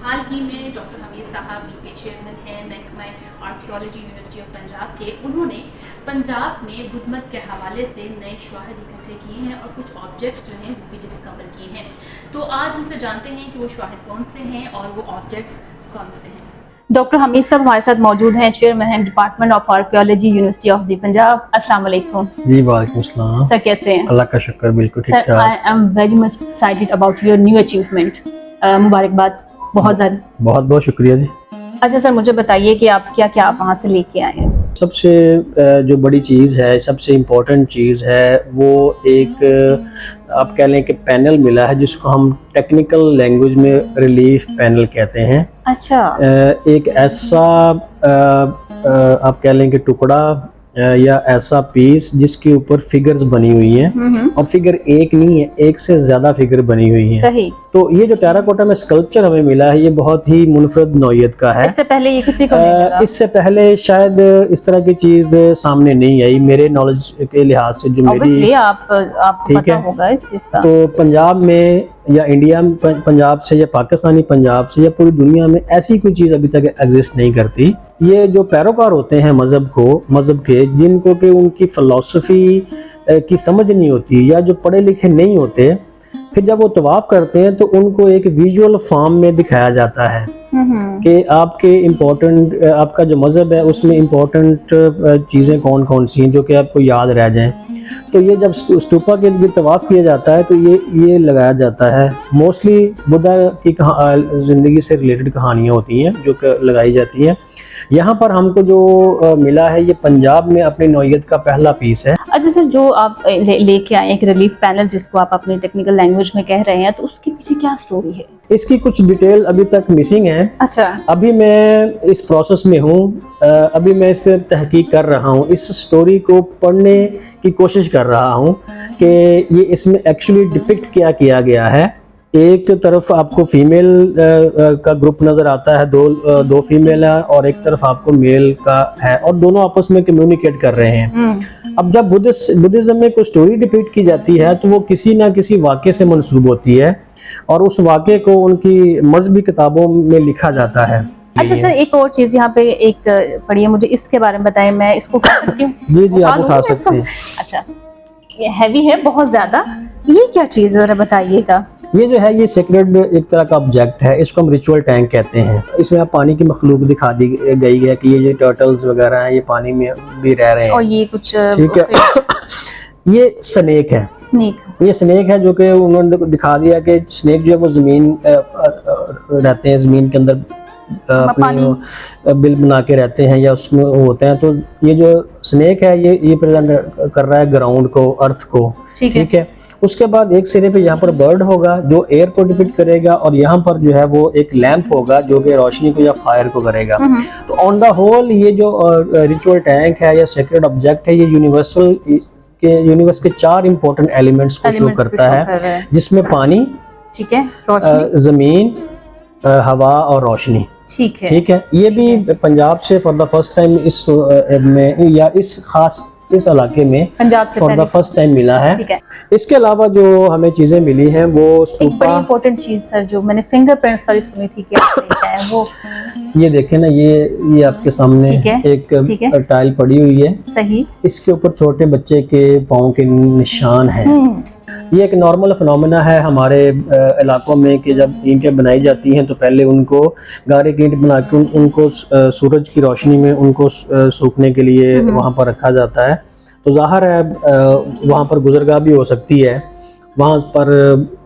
हाल ही में डॉक्टर हमीद साहब जो कि चेयरमैन हैं महकमा आर्कियोलॉजी यूनिवर्सिटी ऑफ पंजाब के, उन्होंने पंजाब में बुद्ध मत के हवाले से नए शवाहिद इकट्ठे किए हैं और कुछ ऑब्जेक्ट्स जो हैं वो भी डिस्कवर किए हैं। तो आज उनसे जानते हैं कि वो शवाहिद कौन से हैं और वो ऑब्जेक्ट्स कौन से हैं। डॉक्टर हमीद साहब हमारे साथ मौजूद हैं, चेयरमैन हैं department of archaeology university of the Punjab. अस्सलाम वालेकुम। जी वालेकुम सलाम। सर कैसे हैं? अल्लाह का शुक्र, बिल्कुल ठीक ठाक। I am very much excited about your new achievement. मुबारकबाद, बहुत ज़्यादा। बहुत बहुत शुक्रिया जी। अच्छा सर, मुझे बताइए कि आप क्या क्या आप वहाँ से लेके आए हैं? सबसे जो बड़ी चीज़ है, सबसे इम्पोर्टेंट चीज़ है, वो एक आप कह लें कि पैनल मिला है जिसको हम टेक्निकल लैंग्वेज में रिलीफ पैनल कहते हैं। अच्छा। एक ऐसा आप कह लें कि टुकड़ा या ऐसा पीस जिसके ऊपर फिगर्स बनी हुई हैं और फिगर एक नहीं है, एक से ज्यादा फिगर बनी हुई है। सही। तो ये जो टेराकोटा में स्कल्पचर हमें मिला है, ये बहुत ही मुनफरद नौइयत का है। इससे पहले ये किसी को नहीं मिला? इससे पहले शायद इस तरह की चीज सामने नहीं आई मेरे नॉलेज के लिहाज से, जो मेरी आपको पता होगा इस चीज का। तो पंजाब में या इंडिया में पंजाब से या पाकिस्तानी पंजाब से या पूरी दुनिया में ऐसी कोई चीज अभी तक एग्जिस्ट नहीं करती। ये जो पैरोकार होते हैं मजहब के, जिनको कि उनकी फिलॉसफी की समझ नहीं होती या जो पढ़े लिखे नहीं होते, फिर जब वो तवाफ करते हैं तो उनको एक विजुअल फॉर्म में दिखाया जाता है कि आपके इम्पोर्टेंट आपका जो मजहब है उसमें इम्पोर्टेंट चीज़ें कौन कौन सी हैं जो कि आपको याद रह जाएं। तो ये जब स्तूपा के लिए तवाफ किया जाता है तो ये लगाया जाता है। मोस्टली बुद्धा की ज़िंदगी से रिलेटेड कहानियाँ होती हैं जो लगाई जाती हैं। यहाँ पर हमको जो मिला है, ये पंजाब में अपनी नौइयत का पहला पीस है। अच्छा सर, जो आप लेके आए एक रिलीफ पैनल जिसको आप अपनी टेक्निकल लैंग्वेज में कह रहे हैं, तो उसके पीछे क्या स्टोरी है? इसकी कुछ डिटेल अभी तक मिसिंग है। अच्छा। अभी मैं इस प्रोसेस में हूँ, अभी मैं इस पर तहकीक कर रहा हूँ, इस स्टोरी को पढ़ने की कोशिश कर रहा हूँ कि ये इसमें एक्चुअली डिपिक्ट क्या किया गया है। एक तरफ आपको फीमेल का ग्रुप नजर आता है, दो फीमेल है, और एक तरफ आपको मेल का है, और दोनों आपस में कम्युनिकेट कर रहे हैं। अब जब बुद्धिज्म में कोई स्टोरी डिपिक्ट की जाती है तो वो किसी ना किसी वाक़े से मंसूब होती है और उस वाक़े को उनकी मजहबी किताबों में लिखा जाता है। अच्छा सर, एक और चीज यहाँ पे एक पढ़ी है, मुझे इसके बारे में बताएं, मैं इसको खा सकती हूँ? जी आप उठा सकते हैं। अच्छा, ये हैवी है बहुत ज्यादा, ये क्या चीज है जरा बताइएगा। ये जो है, ये सेक्रेड एक तरह का ऑब्जेक्ट है, इसको हम रिचुअल टैंक कहते हैं। इसमें आप पानी की मखलूक दिखा दी गई है कि ये टर्टल्स वगैरह हैं, ये पानी में भी रह रहे हैं और ये कुछ ठीक है। ये स्नेक है। ये स्नेक है जो कि उन्होंने दिखा दिया कि स्नेक जो है वो जमीन रहते हैं, जमीन के अंदर अपनी बिल बना के रहते हैं या उसमें होते हैं। तो ये जो स्नेक है ये प्रेजेंट कर रहा है ग्राउंड को, अर्थ को। ठीक है। उसके बाद एक सिरे पे यहाँ पर बर्ड होगा जो एयर को डिपिक्ट करेगा, और यहाँ पर जो है वो एक लैंप होगा जो कि रोशनी को या फायर को करेगा। तो ऑन द होल ये जो रिचुअल टैंक है या सेक्रेड ऑब्जेक्ट है, ये यूनिवर्स के 4 इंपॉर्टेंट एलिमेंट्स को शो करता है, जिसमें पानी, ठीक है, जमीन, हवा और रोशनी। ठीक है। ये भी पंजाब से फॉर द फर्स्ट टाइम इस में या इस खास इस इलाके में फॉर द फर्स्ट टाइम मिला है। इसके अलावा जो हमें चीजें मिली हैं वो एक बड़ी इंपॉर्टेंट चीज सर जो मैंने फिंगरप्रिंट्स वाली सुनी थी कि है वो, ये देखें ना, ये आपके सामने एक टाइल पड़ी हुई है। सही। इसके ऊपर छोटे बच्चे के पाँव के निशान हैं। ये एक नॉर्मल फिनोमेना है हमारे इलाकों में कि जब ईंटें बनाई जाती हैं तो पहले उनको गारे की ईंट बना के उनको सूरज की रोशनी में उनको सूखने के लिए वहाँ पर रखा जाता है। तो ज़ाहिर है वहाँ पर गुजरगाह भी हो सकती है, वहाँ पर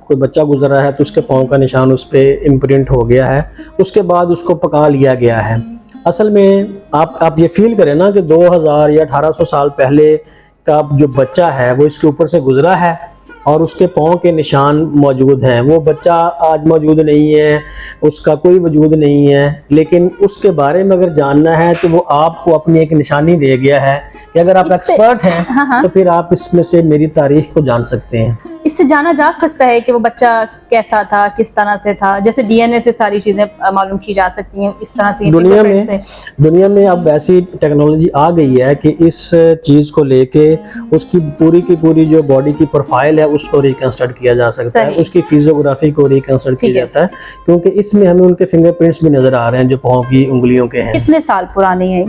कोई बच्चा गुजर रहा है तो उसके पाँव का निशान उस पर इम्प्रिंट हो गया है। उसके बाद उसको पका लिया गया है। असल में आप ये फील करें ना कि 2000 या 1800 साल पहले का जो बच्चा है वो इसके ऊपर से गुजरा है और उसके पाँव के निशान मौजूद हैं। वो बच्चा आज मौजूद नहीं है, उसका कोई वजूद नहीं है, लेकिन उसके बारे में अगर जानना है तो वो आपको अपनी एक निशानी दे गया है कि अगर आप एक्सपर्ट हैं तो फिर आप इसमें से मेरी तारीख को जान सकते हैं। इससे जाना जा सकता है कि वो बच्चा कैसा था, किस तरह से था? जैसे डीएनए से सारी चीजें मालूम की जा सकती हैं, इस तरह से दुनिया में अब ऐसी टेक्नोलॉजी आ गई है कि इस चीज को लेके उसकी पूरी की पूरी जो बॉडी की प्रोफाइल है उसको रिकंस्ट्रक्ट किया जा सकता है, उसकी फिजियोग्राफी को रिकंस्ट्रक्ट किया जाता है, क्योंकि इसमें हमें उनके फिंगरप्रिंट्स भी नजर आ रहे हैं जो पाँव की उंगलियों के हैं। कितने साल पुराने हैं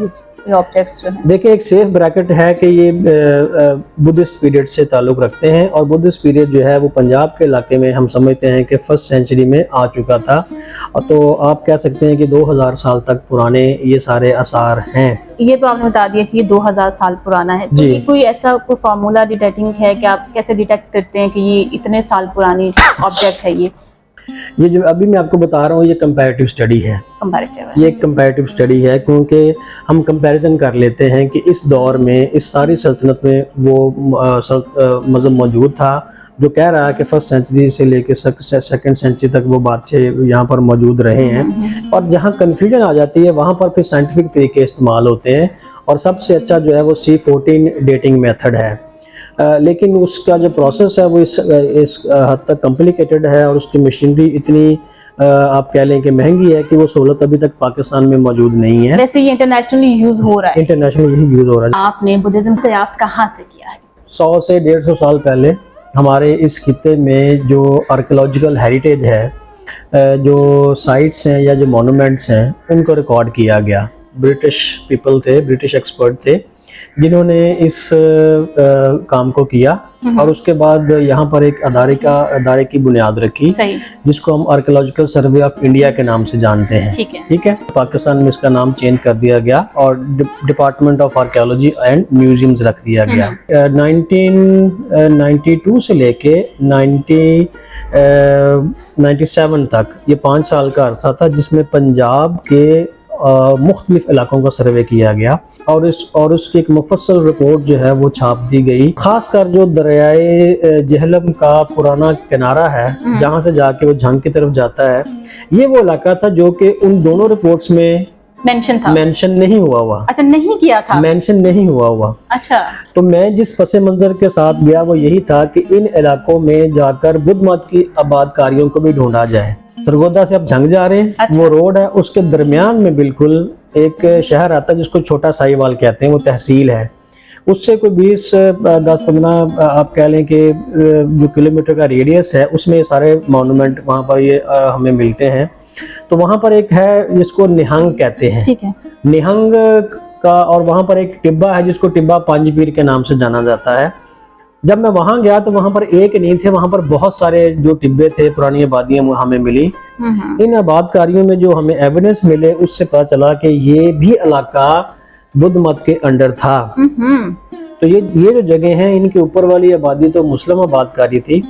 ये ऑब्जेक्ट्स जो हैं? देखिए, एक सेफ ब्रैकेट है कि ये बुद्धिस्ट पीरियड से ताल्लुक रखते हैं, और बुद्धिस्ट पीरियड जो है वो पंजाब के इलाके में हम समझते हैं कि 1st सेंचुरी में आ चुका था, और तो आप कह सकते हैं कि 2000 साल तक पुराने ये सारे आसार हैं। ये तो आपने बता दिया कि ये 2000 साल पुराना है, तो ये कोई ऐसा कोई फार्मूला डिटेक्टिंग है कि आप कैसे डिटेक्ट करते हैं कि ये इतने साल पुरानी ऑब्जेक्ट है? ये जो अभी मैं आपको बता रहा हूँ ये कंपैरेटिव स्टडी है। ये एक कंपैरेटिव स्टडी है, क्योंकि हम कंपैरिजन कर लेते हैं कि इस दौर में, इस सारी सल्तनत में वो मज़हब मौजूद था जो कह रहा है कि 1st सेंचुरी से लेकर 2nd सेंचुरी तक वो बादशाह यहाँ पर मौजूद रहे हैं। और जहाँ कन्फ्यूजन आ जाती है वहाँ पर फिर साइंटिफिक तरीके इस्तेमाल होते हैं, और सबसे अच्छा जो है वो C14 डेटिंग मेथड है। लेकिन उसका जो प्रोसेस है वो इस हद तक कॉम्प्लिकेटेड है, और उसकी मशीनरी इतनी आप कह लें कि महंगी है कि वो सहूलत अभी तक पाकिस्तान में मौजूद नहीं है। वैसे ये इंटरनेशनली यूज हो रहा है? इंटरनेशनली यूज हो रहा है। आपने बुद्धिज्म दरियाफ्त कहाँ से किया है? 100 से 150 साल पहले हमारे इस खित्ते में जो आर्कियोलॉजिकल हेरिटेज है, जो साइट्स हैं या जो मोनूमेंट्स हैं, उनको रिकॉर्ड किया गया। ब्रिटिश पीपल थे, ब्रिटिश एक्सपर्ट थे जिन्होंने इस काम को किया, और उसके बाद यहाँ पर एक अदारे की बुनियाद रखी जिसको हम आर्कियोलॉजिकल सर्वे ऑफ इंडिया के नाम से जानते हैं। ठीक है। पाकिस्तान में इसका नाम चेंज कर दिया गया और department of archaeology and museums रख दिया गया। 1992 से लेके 97 तक ये 5 साल का अरसा था जिसमें पंजाब के मुख्तलिफ इलाकों का सर्वे किया गया, और उसकी एक मुफस्सल रिपोर्ट जो है वो छाप दी गई। खासकर जो दरियाए जहलम का पुराना किनारा है जहाँ से जाके वो झंग की तरफ जाता है, ये वो इलाका था जो कि उन दोनों रिपोर्ट्स में मेंशन नहीं हुआ। अच्छा, नहीं किया था, मेंशन नहीं हुआ। अच्छा, तो मैं जिस पसे मंजर के साथ गया वो यही था कि इन इलाकों में जाकर बुद्ध मत की आबादकारियों को भी ढूंढा जाए। सरगोदा से आप झंग जा रहे हैं, अच्छा। वो रोड है, उसके दरमियान में बिल्कुल एक शहर आता है जिसको छोटा साहिवाल कहते हैं, वो तहसील है। उससे कोई 10-15 आप कह लें कि जो किलोमीटर का रेडियस है उसमें सारे मॉन्यूमेंट वहाँ पर ये हमें मिलते हैं। तो वहाँ पर एक है जिसको निहंग कहते हैं, ठीक है, निहंग का, और वहाँ पर एक टिब्बा है जिसको टिब्बा पंज पीर के नाम से जाना जाता है। जब मैं वहां गया तो वहां पर एक नहीं थे, वहां पर बहुत सारे जो टिब्बे थे, पुरानी आबादियां हमें मिली। इन आबादकारियों में जो हमेद एविडेंस मिले उससे पता चला कि ये भी इलाका बुद्ध मत के अंडर था। तो ये जो जगह हैं इनके ऊपर वाली आबादी तो मुस्लिम आबादकारी थी,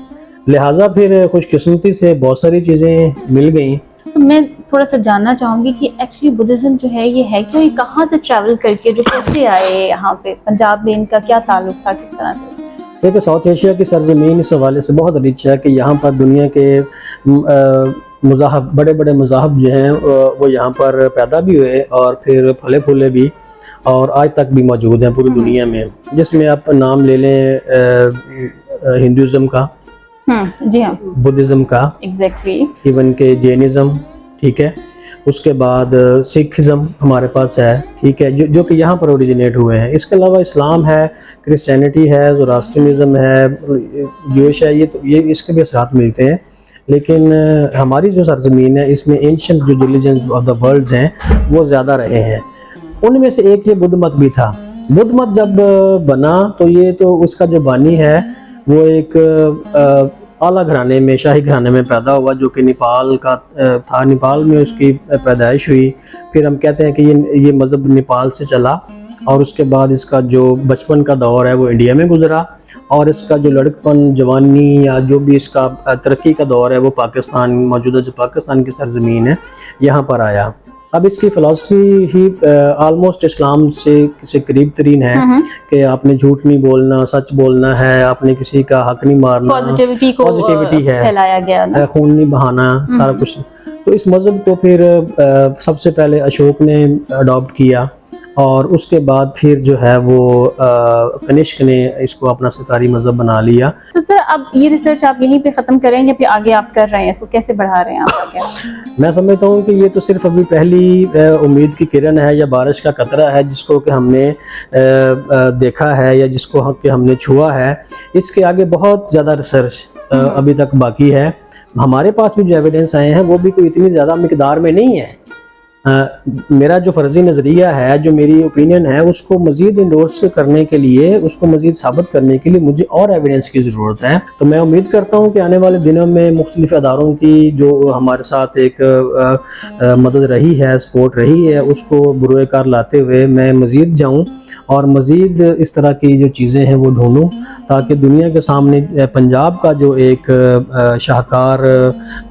लिहाजा फिर खुशकिस्मती से बहुत सारी चीजें मिल गई। तो मैं थोड़ा सा जानना चाहूंगी कि एक्चुअली बुद्धिज्म जो है ये है क्यों, कहाँ से ट्रैवल करके जो कैसे आए यहाँ पे, पंजाब में इनका क्या ताल्लुक था, किस तरह से? देखिए, साउथ एशिया की सरजमीन इस हवाले से बहुत रिच है कि यहाँ पर दुनिया के मुज़ाहब, बड़े बड़े मुज़ाहब जो हैं वो यहाँ पर पैदा भी हुए और फिर फले फूले भी, और आज तक भी मौजूद हैं पूरी दुनिया में। जिसमें आप नाम ले लें हिंदुज़म का, जी हाँ, बुद्धिज़्म का, एग्जैक्टली, इवन के जैनिज़्म, ठीक है, उसके बाद सिखिज़्म हमारे पास है, ठीक है, जो कि यहाँ पर ओरिजिनेट हुए हैं। इसके अलावा इस्लाम है, क्रिश्चियनिटी है, ज़ोरास्ट्रियनिज़्म है, ज्यूइश है, ये इसके भी असरात मिलते हैं। लेकिन हमारी जो सरजमीन है इसमें एंशिएंट जो रिलीजन्स ऑफ द वर्ल्ड हैं वो ज़्यादा रहे हैं। उनमें से एक ये बुद्ध मत भी था। बुद्ध मत जब बना तो ये तो उसका जो बानी है वो एक आला घराने में, शाही घराने में पैदा हुआ जो कि नेपाल का था। नेपाल में उसकी पैदाइश हुई, फिर हम कहते हैं कि ये मज़हब नेपाल से चला, और उसके बाद इसका जो बचपन का दौर है वो इंडिया में गुजरा, और इसका जो लड़कपन, जवानी या जो भी इसका तरक्की का दौर है वो पाकिस्तान, मौजूदा जो पाकिस्तान की सरजमीन है यहाँ पर आया। अब इसकी फ़िलासफ़ी ही आलमोस्ट इस्लाम से करीब तरीन है कि आपने झूठ नहीं बोलना, सच बोलना है, आपने किसी का हक नहीं मारना, पॉजिटिविटी है, फैलाया गया ना, खून नहीं बहाना, सारा कुछ। तो इस मज़हब को फिर सबसे पहले अशोक ने अडॉप्ट किया, और उसके बाद फिर जो है वो कनिष्क ने इसको अपना सरकारी मजहब बना लिया। तो सर अब ये रिसर्च आप यहीं पे ख़त्म करेंगे या फिर आगे आप कर रहे हैं, इसको कैसे बढ़ा रहे हैं आप आगे? मैं समझता हूँ कि ये तो सिर्फ अभी पहली उम्मीद की किरण है या बारिश का कतरा है जिसको कि हमने देखा है या जिसको कि हमने छुआ है। इसके आगे बहुत ज़्यादा रिसर्च अभी तक बाकी है। हमारे पास भी जो एविडेंस आए हैं वो भी कोई इतनी ज़्यादा मिकदार में नहीं है। मेरा जो फ़र्ज़ी नज़रिया है, जो मेरी ओपिनियन है, उसको मज़ीद इंडोर्स करने के लिए, उसको मज़ीद साबित करने के लिए मुझे और एविडेंस की ज़रूरत है। तो मैं उम्मीद करता हूँ कि आने वाले दिनों में मुख्तलिफ़ अदारों की जो हमारे साथ एक मदद रही है, सपोर्ट रही है, उसको बुरोए कार लाते हुए मैं मज़ीद जाऊँ और मज़ीद इस तरह की जो चीज़ें हैं वो ढूंढूं ताकि दुनिया के सामने पंजाब का जो एक शाहकार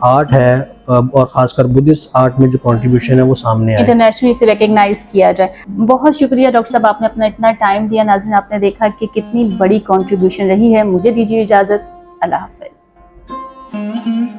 आर्ट है और ख़ासकर बुद्धिस्ट आर्ट में जो कंट्रीब्यूशन है वो सामने आए, इंटरनेशनली इसे रिकग्नाइज किया जाए। बहुत शुक्रिया डॉक्टर साहब, आपने अपना इतना टाइम दिया। नाज़रीन, आपने देखा कि कितनी बड़ी कंट्रीब्यूशन रही है। मुझे दीजिए इजाज़त। अल्लाह हाफ़िज़।